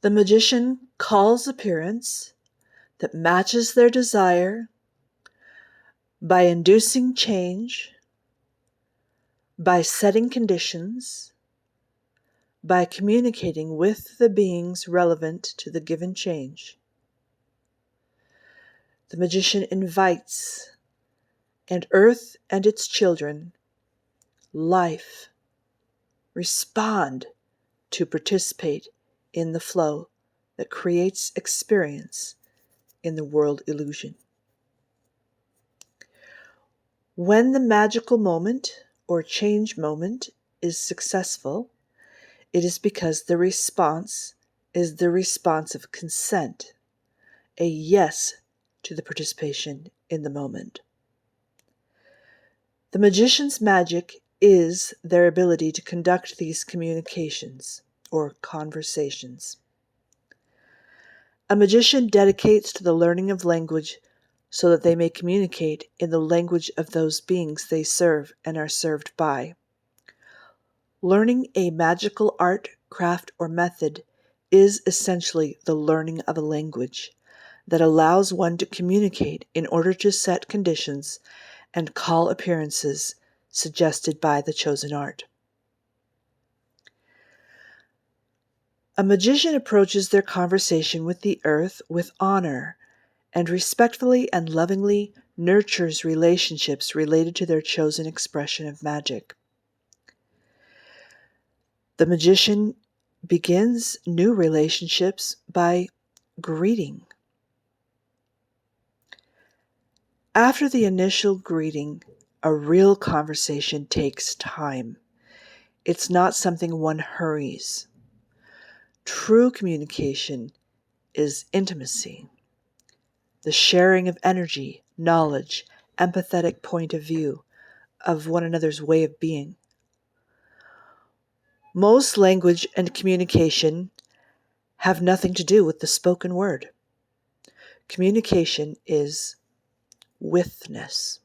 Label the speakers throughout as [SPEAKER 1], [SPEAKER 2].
[SPEAKER 1] The magician calls appearance that matches their desire by inducing change, by setting conditions, by communicating with the beings relevant to the given change. The magician invites, and earth and its children, life, respond to participate in the flow that creates experience in the world illusion. When the magical moment or change moment is successful, it is because the response is the response of consent, a yes to the participation in the moment. The magician's magic is their ability to conduct these communications or conversations. A magician dedicates to the learning of language so that they may communicate in the language of those beings they serve and are served by. Learning a magical art, craft, or method is essentially the learning of a language that allows one to communicate in order to set conditions and call appearances suggested by the chosen art. A magician approaches their conversation with the earth with honor and respectfully and lovingly nurtures relationships related to their chosen expression of magic. The magician begins new relationships by greeting. After the initial greeting, a real conversation takes time. It's not something one hurries. True communication is intimacy, the sharing of energy, knowledge, empathetic point of view of one another's way of being. Most language and communication have nothing to do with the spoken word. Communication is withness.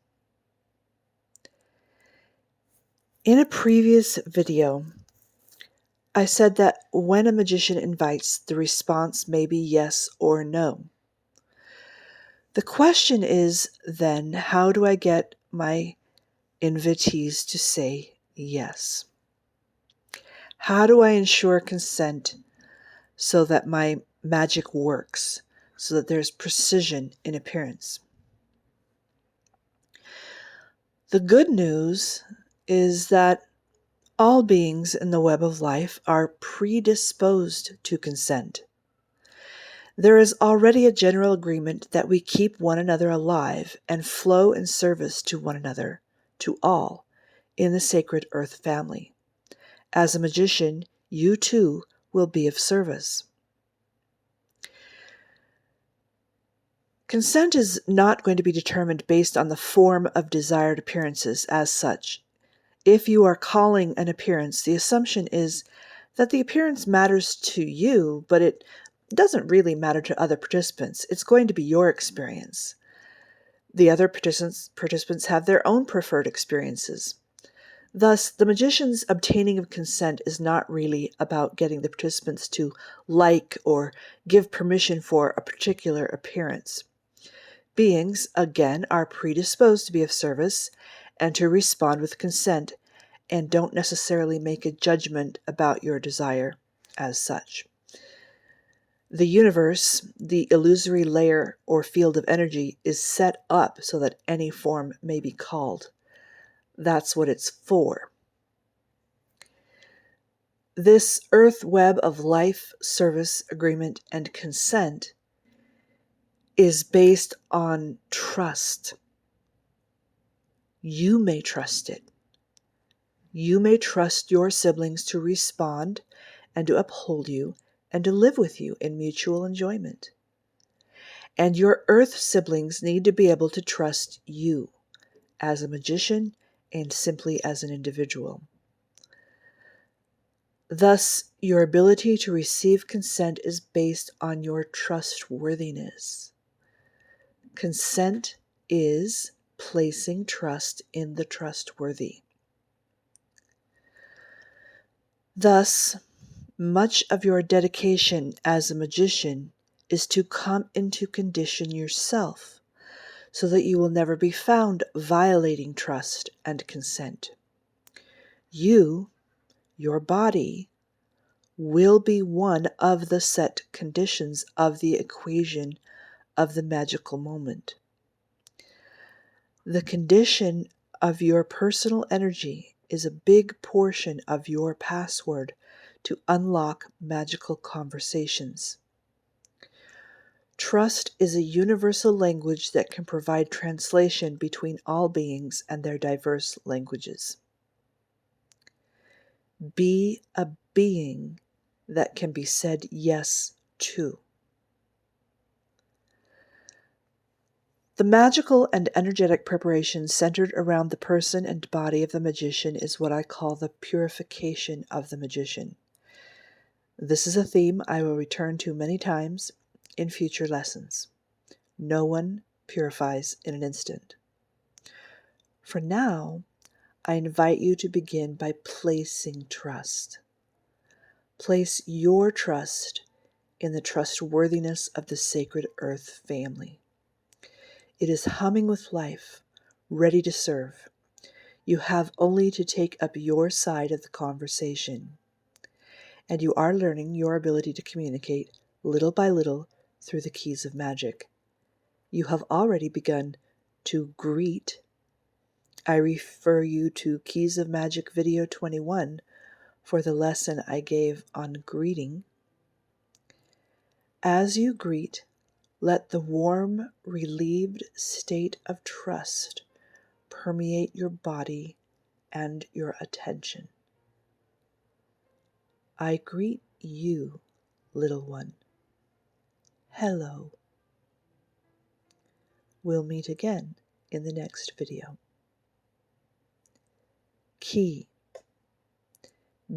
[SPEAKER 1] In a previous video, I said that when a magician invites, the response may be yes or no. The question is then, how do I get my invitees to say yes? How do I ensure consent so that my magic works, so that there's precision in appearance? The good news is that all beings in the web of life are predisposed to consent. There is already a general agreement that we keep one another alive and flow in service to one another, to all, in the sacred earth family. As a magician, you too will be of service. Consent is not going to be determined based on the form of desired appearances as such. If you are calling an appearance, the assumption is that the appearance matters to you, but it doesn't really matter to other participants. It's going to be your experience. The other participants have their own preferred experiences. Thus, the magician's obtaining of consent is not really about getting the participants to like or give permission for a particular appearance. Beings, again, are predisposed to be of service and to respond with consent, and don't necessarily make a judgment about your desire as such. The universe, the illusory layer or field of energy, is set up so that any form may be called. That's what it's for. This earth web of life, service, agreement, and consent is based on trust. You may trust it. You may trust your siblings to respond and to uphold you and to live with you in mutual enjoyment. And your earth siblings need to be able to trust you as a magician and simply as an individual. Thus, your ability to receive consent is based on your trustworthiness. Consent is placing trust in the trustworthy. Thus, Much of your dedication as a magician is to come into condition yourself, so that you will never be found violating trust and consent. You, your body, will be one of the set conditions of the equation of the magical moment. The condition of your personal energy is a big portion of your password to unlock magical conversations. Trust is a universal language that can provide translation between all beings and their diverse languages. Be a being that can be said yes to. The magical and energetic preparation centered around the person and body of the magician is what I call the purification of the magician. This is a theme I will return to many times in future lessons. No one purifies in an instant. For now, I invite you to begin by placing trust. Place your trust in the trustworthiness of the sacred earth family. It is humming with life, ready to serve. You have only to take up your side of the conversation. And you are learning your ability to communicate little by little through the keys of magic. You have already begun to greet. I refer you to Keys of Magic video 21 for the lesson I gave on greeting. As you greet, let the warm, relieved state of trust permeate your body and your attention. I greet you, little one. Hello. We'll meet again in the next video. Key.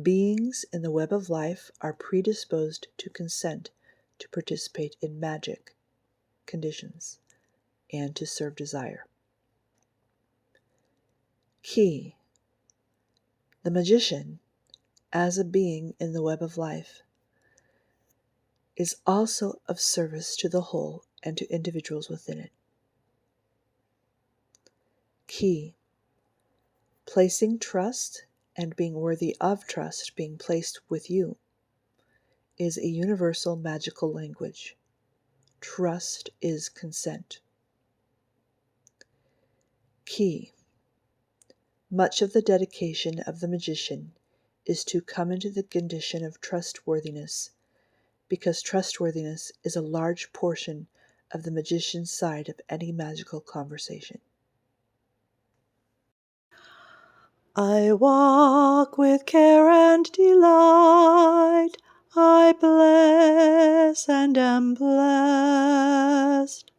[SPEAKER 1] Beings in the web of life are predisposed to consent to participate in magic conditions and to serve desire. Key. The magician, as a being in the web of life, is also of service to the whole and to individuals within it. Key. Placing trust and being worthy of trust being placed with you is a universal magical language. Trust is consent. Key. Much of the dedication of the magician is to come into the condition of trustworthiness, because trustworthiness is a large portion of the magician's side of any magical conversation. I walk with care and delight, I bless and am blessed.